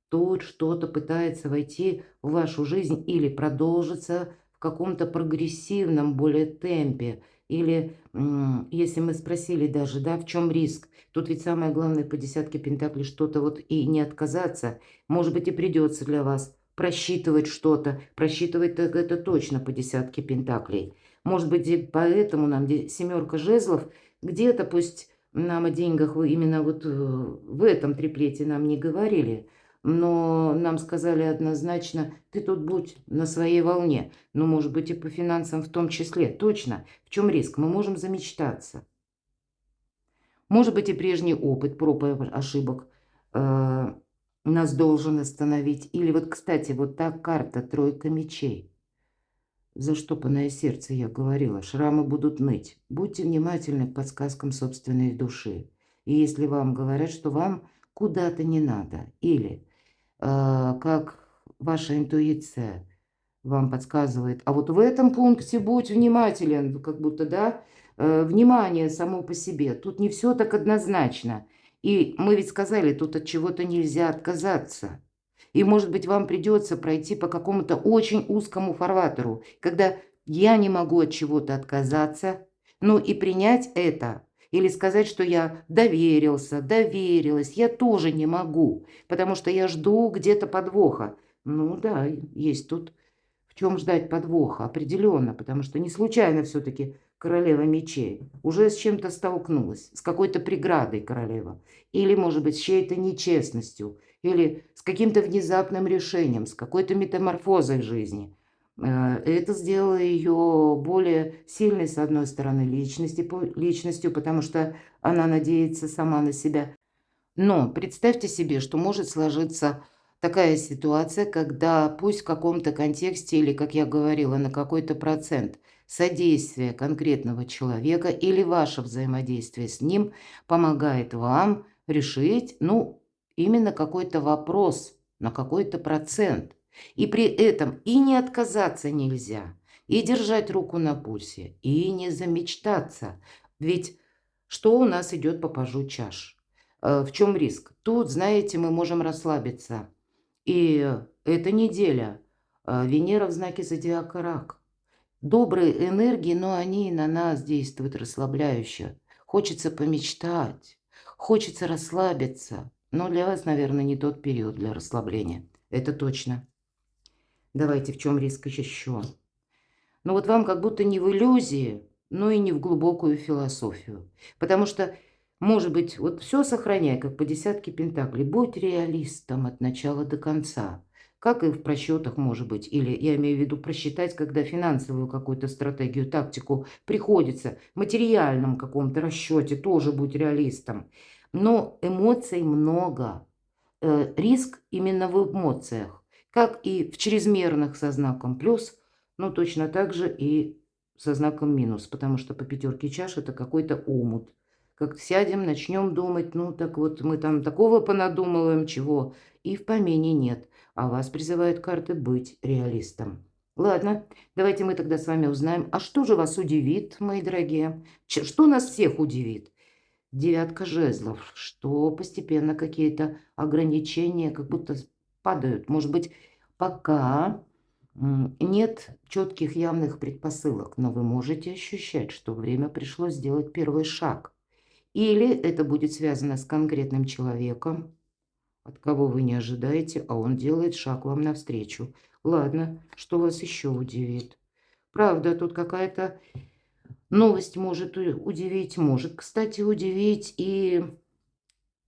Тут что-то пытается войти в вашу жизнь или продолжится в каком-то прогрессивном более темпе. Или если мы спросили даже, да, в чем риск, тут ведь самое главное по десятке пентаклей что-то вот и не отказаться. Может быть, и придется для вас просчитывать что-то. Просчитывать так это точно по десятке пентаклей. Может быть, и поэтому нам семерка жезлов где-то, пусть нам о деньгах вы именно вот в этом триплете нам не говорили, но нам сказали однозначно, ты тут будь на своей волне. Ну, может быть, и по финансам в том числе. Точно. В чем риск? Мы можем замечтаться. Может быть, и прежний опыт проб и ошибок нас должен остановить. Или вот, кстати, вот та карта «Тройка мечей». Заштопанное сердце, я говорила, шрамы будут ныть. Будьте внимательны к подсказкам собственной души. И если вам говорят, что вам куда-то не надо, или как ваша интуиция вам подсказывает. А вот в этом пункте будь внимателен, как будто, да, внимание само по себе. Тут не все так однозначно. И мы ведь сказали, тут от чего-то нельзя отказаться. И, может быть, вам придется пройти по какому-то очень узкому фарватеру, когда я не могу от чего-то отказаться, ну и принять это. Или сказать, что я доверился, доверилась, я тоже не могу, потому что я жду где-то подвоха. Ну да, есть тут в чем ждать подвоха, определенно, потому что не случайно все-таки королева мечей уже с чем-то столкнулась, с какой-то преградой королева, или, может быть, с чьей-то нечестностью, или с каким-то внезапным решением, с какой-то метаморфозой в жизни. Это сделало ее более сильной, с одной стороны, личностью, потому что она надеется сама на себя. Но представьте себе, что может сложиться такая ситуация, когда пусть в каком-то контексте или, как я говорила, на какой-то процент содействие конкретного человека или ваше взаимодействие с ним помогает вам решить, ну, именно какой-то вопрос на какой-то процент. И при этом и не отказаться нельзя, и держать руку на пульсе, и не замечтаться. Ведь что у нас идет по пажу чаш? В чем риск? Тут, знаете, мы можем расслабиться. И эта неделя Венера в знаке зодиака Рак. Добрые энергии, но они и на нас действуют расслабляюще. Хочется помечтать, хочется расслабиться. Но для вас, наверное, не тот период для расслабления. Это точно. Давайте, в чем риск еще? Ну вот вам как будто не в иллюзии, но и не в глубокую философию. Потому что, может быть, вот все сохраняй, как по десятке пентаклей. Будь реалистом от начала до конца. Как и в просчетах, может быть. Или я имею в виду просчитать, когда финансовую какую-то стратегию, тактику приходится. В материальном каком-то расчете тоже будь реалистом. Но эмоций много. Риск именно в эмоциях. Как и в чрезмерных со знаком плюс, но точно так же и со знаком минус, потому что по пятерке чаш это какой-то омут. Как сядем, начнем думать, ну так вот мы там такого понадумываем, чего, и в помине нет. А вас призывают карты быть реалистом. Ладно, давайте мы тогда с вами узнаем, а что же вас удивит, мои дорогие? Что нас всех удивит? Девятка жезлов, что постепенно какие-то ограничения как будто падают. Может быть, пока нет четких явных предпосылок, но вы можете ощущать, что время пришло сделать первый шаг. Или это будет связано с конкретным человеком, от кого вы не ожидаете, а он делает шаг вам навстречу. Ладно, что вас еще удивит? Правда, тут какая-то новость может удивить, может, кстати, удивить и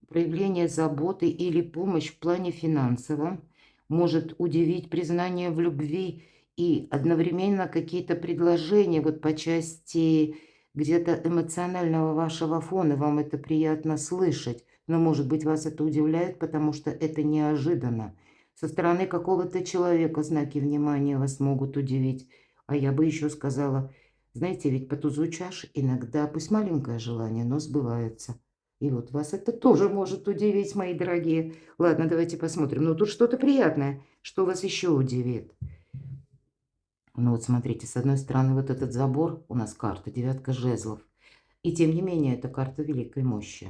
проявление заботы или помощь в плане финансовом, может удивить признание в любви и одновременно какие-то предложения вот по части где-то эмоционального вашего фона. Вам это приятно слышать, но, может быть, вас это удивляет, потому что это неожиданно. Со стороны какого-то человека знаки внимания вас могут удивить. А я бы еще сказала, знаете, ведь по тузу чаш иногда, пусть маленькое желание, но сбывается. И вот вас это тоже может удивить, мои дорогие. Ладно, давайте посмотрим. Ну, тут что-то приятное. Что вас еще удивит? Ну, вот смотрите, с одной стороны, вот этот забор, у нас карта, девятка жезлов. И тем не менее, это карта великой мощи.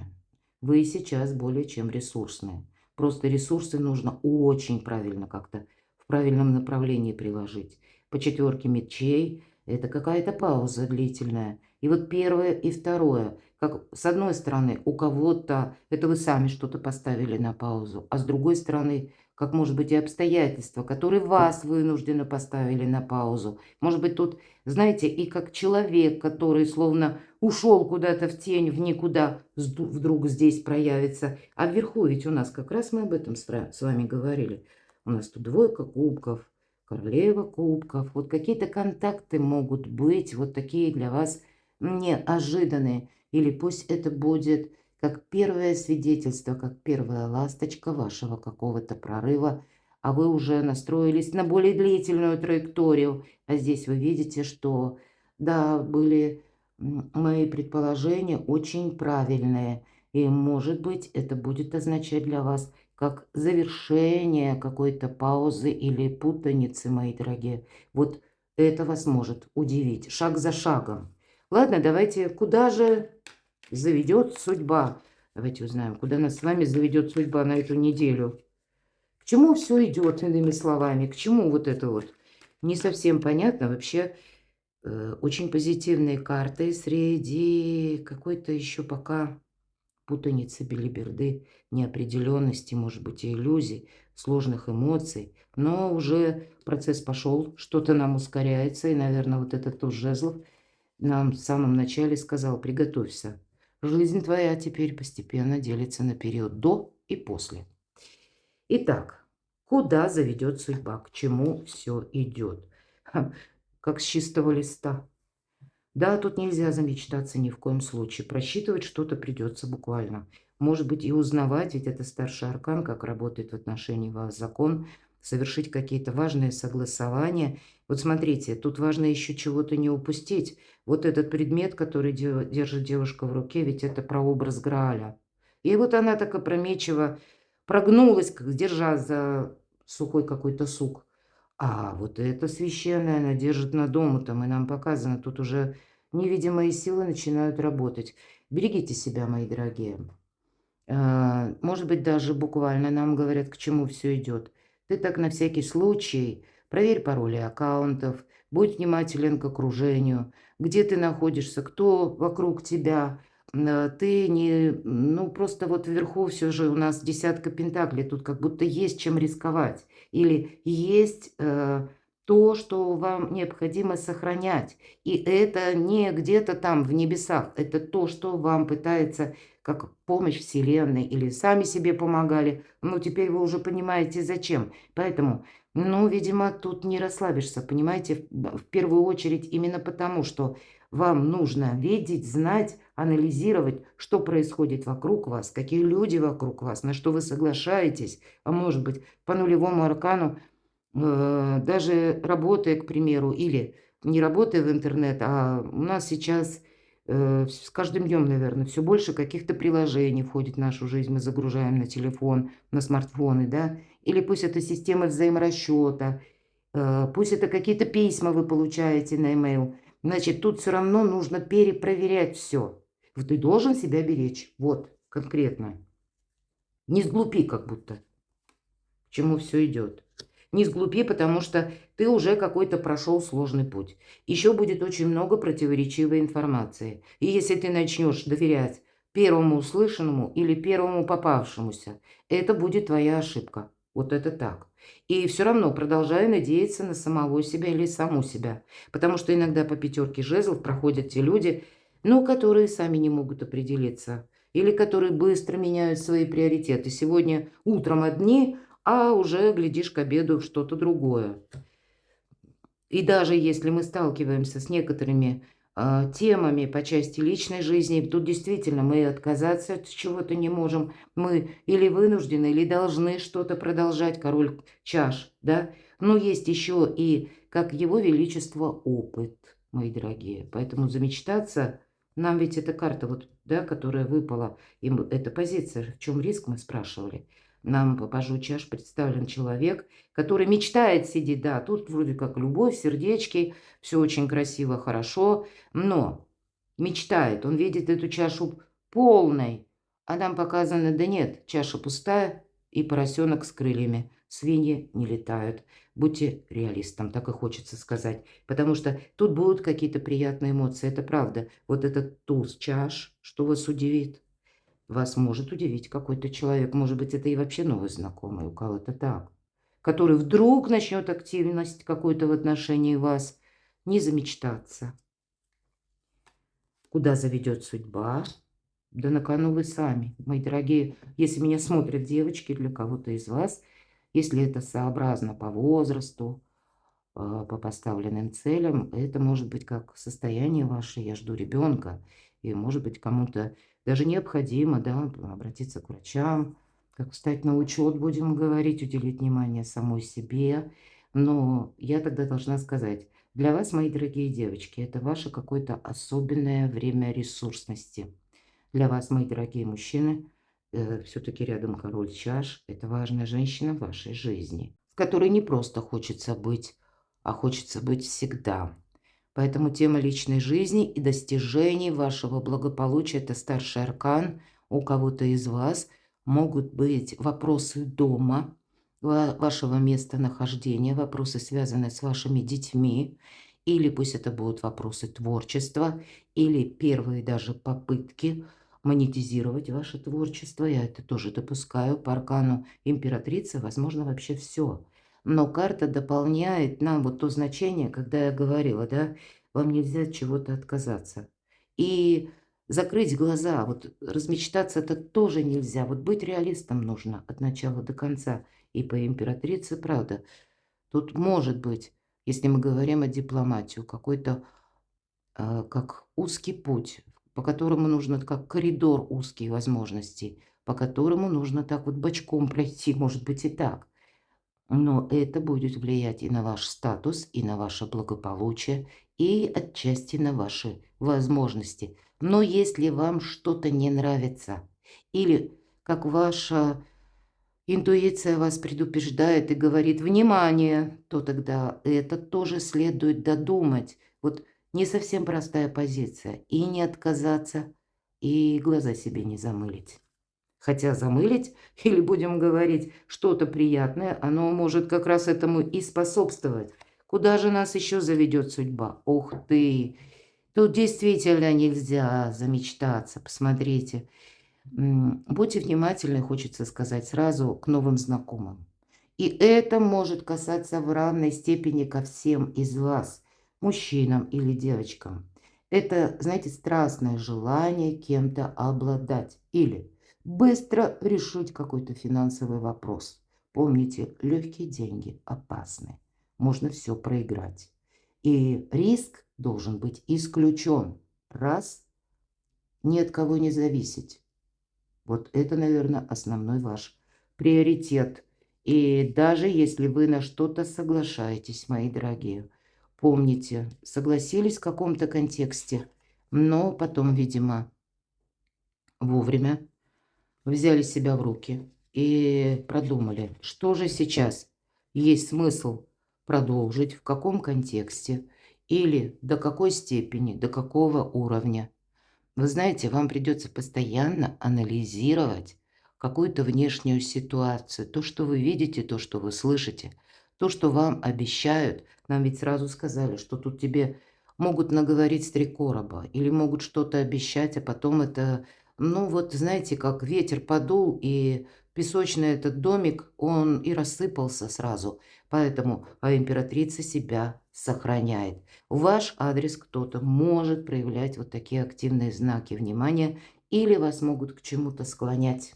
Вы сейчас более чем ресурсные. Просто ресурсы нужно очень правильно как-то в правильном направлении приложить. По четверке мечей это какая-то пауза длительная. И вот первое и второе. Как с одной стороны, у кого-то это вы сами что-то поставили на паузу, а с другой стороны, как может быть и обстоятельства, которые вас вынужденно поставили на паузу. Может быть, тут, знаете, и как человек, который словно ушел куда-то в тень, в никуда, вдруг здесь проявится. А вверху ведь у нас как раз мы об этом с вами говорили. У нас тут двойка кубков, королева кубков. Вот какие-то контакты могут быть, вот такие для вас неожиданные. Или пусть это будет как первое свидетельство, как первая ласточка вашего какого-то прорыва, а вы уже настроились на более длительную траекторию. А здесь вы видите, что, да, были мои предположения очень правильные. И, может быть, это будет означать для вас как завершение какой-то паузы или путаницы, мои дорогие. Вот это вас может удивить. Шаг за шагом. Ладно, давайте, куда же заведет судьба? Давайте узнаем, куда нас с вами заведет судьба на эту неделю. К чему все идет, иными словами? К чему вот это вот? Не совсем понятно. Вообще, очень позитивные карты среди какой-то еще пока путаницы, белиберды, неопределенности, может быть, и иллюзий, сложных эмоций. Но уже процесс пошел, что-то нам ускоряется. И, наверное, вот этот туз жезлов нам в самом начале сказал: приготовься. Жизнь твоя теперь постепенно делится на период до и после. Итак, куда заведет судьба, к чему все идет? Как с чистого листа. Да, тут нельзя замечтаться ни в коем случае. Просчитывать что-то придется буквально. Может быть, и узнавать, ведь это старший аркан, как работает в отношении вас закон, совершить какие-то важные согласования. Вот смотрите, тут важно еще чего-то не упустить. Вот этот предмет, который держит девушка в руке, ведь это прообраз Грааля. И вот она так опрометчиво прогнулась, держа за сухой какой-то сук. А вот это священное она держит над омутом, и нам показано, тут уже невидимые силы начинают работать. Берегите себя, мои дорогие. Может быть, даже буквально нам говорят, к чему все идет. Ты так на всякий случай проверь пароли аккаунтов, будь внимателен к окружению, где ты находишься, кто вокруг тебя. Ты не, ну просто вот вверху все же у нас десятка пентаклей, тут как будто есть чем рисковать. Или есть то, что вам необходимо сохранять. И это не где-то там в небесах, это то, что вам пытается как помощь Вселенной, или сами себе помогали. Ну, теперь вы уже понимаете, зачем. Поэтому, ну, видимо, тут не расслабишься, понимаете, в первую очередь именно потому, что вам нужно видеть, знать, анализировать, что происходит вокруг вас, какие люди вокруг вас, на что вы соглашаетесь. А может быть, по нулевому аркану, даже работая, к примеру, или не работая в интернет, а у нас сейчас с каждым днем, наверное, все больше каких-то приложений входит в нашу жизнь, мы загружаем на телефон, на смартфоны, да, или пусть это системы взаиморасчета, пусть это какие-то письма вы получаете на e-mail. Значит, тут все равно нужно перепроверять все. Вот ты должен себя беречь, вот, конкретно. Не сглупи как будто. к чему все идет. Не сглупи, потому что ты уже какой-то прошел сложный путь. Еще будет очень много противоречивой информации. И если ты начнешь доверять первому услышанному или первому попавшемуся, это будет твоя ошибка. Вот это так. И все равно продолжай надеяться на самого себя или саму себя. Потому что иногда по пятерке жезлов проходят те люди, но которые сами не могут определиться. Или которые быстро меняют свои приоритеты. Сегодня утром одни, а уже, глядишь, к обеду что-то другое. И даже если мы сталкиваемся с некоторыми темами по части личной жизни, тут действительно мы отказаться от чего-то не можем. Мы или вынуждены, или должны что-то продолжать, король чаш, да. Но есть еще и, как его величество, опыт, мои дорогие. Поэтому замечтаться, нам ведь эта карта, вот, да, которая выпала, им эта позиция, в чем риск, мы спрашивали. Нам по пажу чаш представлен человек, который мечтает сидеть, да, тут вроде как любовь, сердечки, все очень красиво, хорошо, но мечтает, он видит эту чашу полной, а нам показано, да нет, чаша пустая и поросенок с крыльями, свиньи не летают. Будьте реалистом, так и хочется сказать, потому что тут будут какие-то приятные эмоции, это правда. Вот этот туз чаш, что вас удивит? Вас может удивить какой-то человек, может быть, это и вообще новый знакомый, у кого-то так, который вдруг начнет активность какую-то в отношении вас, не замечтаться. Куда заведет судьба? Да на кону вы сами, мои дорогие. Если меня смотрят девочки, для кого-то из вас, если это сообразно по возрасту, по поставленным целям, это может быть как состояние ваше, я жду ребенка, и может быть кому-то даже необходимо, да, обратиться к врачам, как встать на учет, будем говорить, уделить внимание самой себе. Но я тогда должна сказать, для вас, мои дорогие девочки, это ваше какое-то особенное время ресурсности. Для вас, мои дорогие мужчины, все-таки рядом король чаш, это важная женщина в вашей жизни, с которой не просто хочется быть, а хочется быть всегда. Поэтому тема личной жизни и достижений вашего благополучия – это старший аркан. У кого-то из вас могут быть вопросы дома, вашего местонахождения, вопросы, связанные с вашими детьми, или пусть это будут вопросы творчества, или первые даже попытки монетизировать ваше творчество. Я это тоже допускаю. По аркану императрицы, возможно, вообще все. Но карта дополняет нам вот то значение, когда я говорила, да, вам нельзя от чего-то отказаться. И закрыть глаза, вот размечтаться это тоже нельзя. Вот быть реалистом нужно от начала до конца. И по императрице, правда, тут может быть, если мы говорим о дипломатии, какой-то как узкий путь, по которому нужно, как коридор узких возможностей, по которому нужно так вот бочком пройти, может быть и так. Но это будет влиять и на ваш статус, и на ваше благополучие, и отчасти на ваши возможности. Но если вам что-то не нравится, или как ваша интуиция вас предупреждает и говорит «внимание», то тогда это тоже следует додумать. Вот не совсем простая позиция. И не отказаться, и глаза себе не замылить. Хотя замылить, или будем говорить, что-то приятное, оно может как раз этому и способствовать. Куда же нас еще заведет судьба? Ух ты! Тут действительно нельзя замечтаться. Посмотрите. Будьте внимательны, хочется сказать сразу, к новым знакомым. И это может касаться в равной степени ко всем из вас, мужчинам или девочкам. Это, знаете, страстное желание кем-то обладать или быстро решить какой-то финансовый вопрос. Помните, легкие деньги опасны. Можно все проиграть. И риск должен быть исключен. Раз, ни от кого не зависеть. Вот это, наверное, основной ваш приоритет. И даже если вы на что-то соглашаетесь, мои дорогие, помните, согласились в каком-то контексте, но потом, видимо, вовремя взяли себя в руки и продумали, что же сейчас есть смысл продолжить, в каком контексте или до какой степени, до какого уровня. Вы знаете, вам придется постоянно анализировать какую-то внешнюю ситуацию. То, что вы видите, то, что вы слышите, то, что вам обещают. Нам ведь сразу сказали, что тут тебе могут наговорить с 3 короба или могут что-то обещать, а потом это, ну вот знаете, как ветер подул, и песочный этот домик, он и рассыпался сразу. Поэтому императрица себя сохраняет. В ваш адрес кто-то может проявлять вот такие активные знаки внимания или вас могут к чему-то склонять.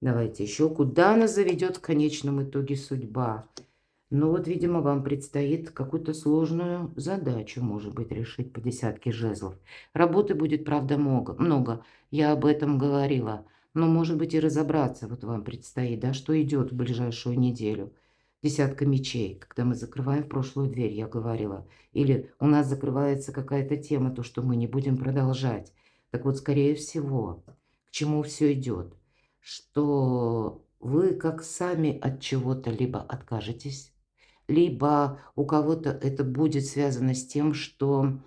Давайте еще. Куда нас заведет в конечном итоге судьба? Ну вот, видимо, вам предстоит какую-то сложную задачу, может быть, решить по 10 жезлов. Работы будет, правда, много. Я об этом говорила. Но, может быть, и разобраться вот вам предстоит, да, что идет в ближайшую неделю. 10 мечей, когда мы закрываем в прошлую дверь, я говорила. Или у нас закрывается какая-то тема, то, что мы не будем продолжать. Так вот, скорее всего, к чему все идет? Что вы как сами от чего-то либо откажетесь, либо у кого-то это будет связано с тем, что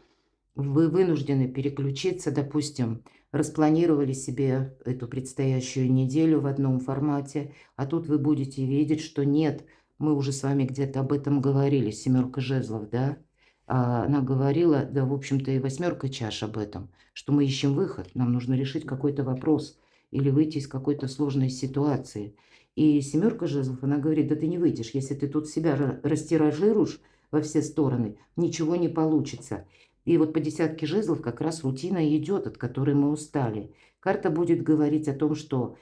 вы вынуждены переключиться, допустим, распланировали себе эту предстоящую неделю в одном формате, а тут вы будете видеть, что нет, мы уже с вами где-то об этом говорили, 7 жезлов, да? Она говорила, да, в общем-то, и 8 чаш об этом, что мы ищем выход, нам нужно решить какой-то вопрос или выйти из какой-то сложной ситуации. И 7 жезлов, она говорит, да ты не выйдешь, если ты тут себя растиражируешь во все стороны, ничего не получится. И вот по 10 жезлов как раз рутина идет, от которой мы устали. Карта будет говорить о том, что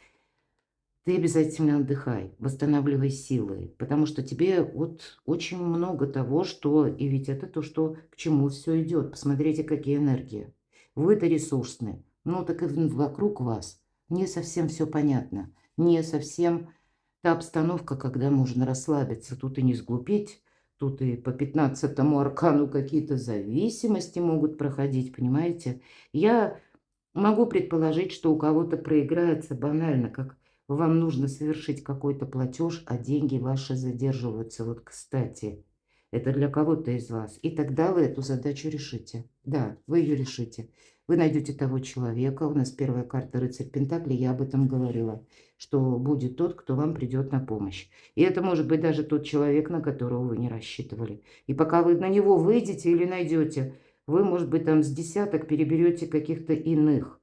ты обязательно отдыхай, восстанавливай силы, потому что тебе вот очень много того, что... И ведь это то, что к чему все идет. Посмотрите, какие энергии. Вы-то ресурсны, но так и вокруг вас не совсем все понятно. Не совсем та обстановка, когда можно расслабиться. Тут и не сглупить, тут и по 15-му аркану какие-то зависимости могут проходить, понимаете? Я могу предположить, что у кого-то проиграется банально, как вам нужно совершить какой-то платеж, а деньги ваши задерживаются. Вот, кстати, это для кого-то из вас. И тогда вы эту задачу решите. Да, вы ее решите. Вы найдете того человека. У нас первая карта рыцарь Пентаклей, я об этом говорила, что будет тот, кто вам придет на помощь. И это может быть даже тот человек, на которого вы не рассчитывали. И пока вы на него выйдете или найдете, вы, может быть, там с десяток переберете каких-то иных.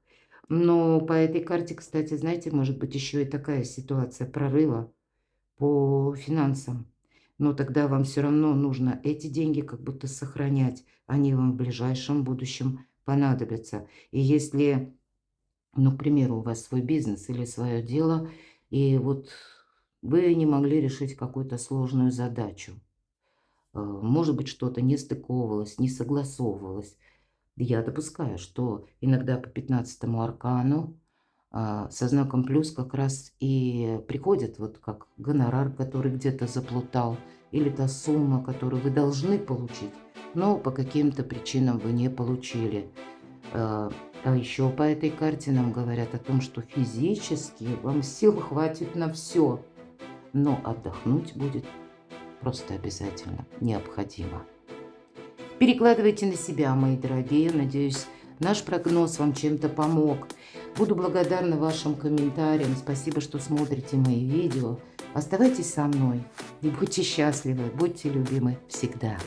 Но по этой карте, кстати, знаете, может быть еще и такая ситуация прорыва по финансам. Но тогда вам все равно нужно эти деньги как будто сохранять. Они вам в ближайшем будущем понадобятся. И если, ну, к примеру, у вас свой бизнес или свое дело, и вот вы не могли решить какую-то сложную задачу, может быть, что-то не стыковывалось, не согласовывалось. Я допускаю, что иногда по 15-му аркану со знаком плюс как раз и приходит вот как гонорар, который где-то заплутал, или та сумма, которую вы должны получить, но по каким-то причинам вы не получили. А еще по этой карте нам говорят о том, что физически вам сил хватит на все, но отдохнуть будет просто обязательно необходимо. Перекладывайте на себя, мои дорогие. Надеюсь, наш прогноз вам чем-то помог. Буду благодарна вашим комментариям. Спасибо, что смотрите мои видео. Оставайтесь со мной и будьте счастливы, будьте любимы всегда.